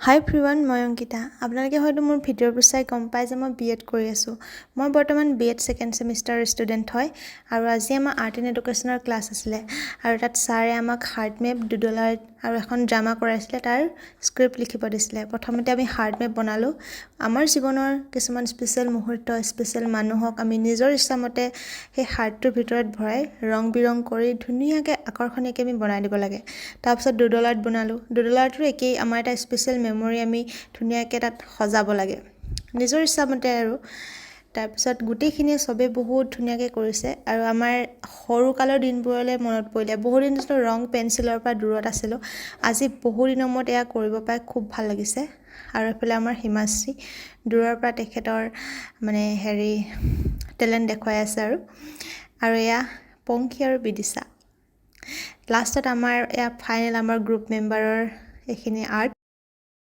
হাই everyone, মই অংকিতা। আপোনালোকে হয়তো মোৰ ভিডিঅ'বোৰ চাই গম পায় যে মই BEd কৰি আছোঁ। মই বৰ্তমান BEd ছেকেণ্ড ছেমিষ্টাৰৰ ষ্টুডেণ্ট হয় আৰু আজি আমাৰ আৰ্ট এণ্ড এডুকেশ্যনৰ ক্লাছ আছিলে আৰু তাত ছাৰে আমাক হাৰ্ট মেপ, ডুডল আৰ্ট আৰু এখন ড্ৰামা কৰাইছিলে, তাৰ স্ক্ৰিপ্ট লিখিব দিছিলে। প্ৰথমতে আমি হাৰ্ট মেপ বনালোঁ। আমাৰ জীৱনৰ কিছুমান স্পেচিয়েল মুহূৰ্ত, স্পেচিয়েল মানুহক আমি নিজৰ ইচ্ছামতে সেই হাৰ্টটোৰ ভিতৰত ভৰাই ৰং বিৰং কৰি ধুনীয়াকৈ আকৰ্ষণীয়কৈ আমি বনাই দিব লাগে। তাৰপিছত ডুডল আৰ্ট বনালোঁ। ডুডল আৰ্টটো একেই, আমাৰ এটা স্পেচিয়েল মেমৰি আমি ধুনীয়াকৈ তাত সজাব লাগে নিজৰ ইচ্ছামতে আৰু। তাৰপিছত গোটেইখিনিয়ে চবেই বহুত ধুনীয়াকৈ কৰিছে আৰু আমাৰ সৰুকালৰ দিনবোৰলৈ মনত পৰিলে। বহুদিন ৰং পেঞ্চিলৰ পৰা দূৰত আছিলোঁ, আজি বহুদিনৰ মূৰত এয়া কৰিব পাই খুব ভাল লাগিছে। আৰু এইফালে আমাৰ হিমাশ্ৰী দূৰৰ পৰা তেখেতৰ টেলেণ্ট দেখুৱাই আছে আৰু এয়া পংখী আৰু বিদিশা। লাষ্টত আমাৰ এয়া ফাইনেল আমাৰ গ্ৰুপ মেম্বাৰৰ এইখিনি আৰ্ট।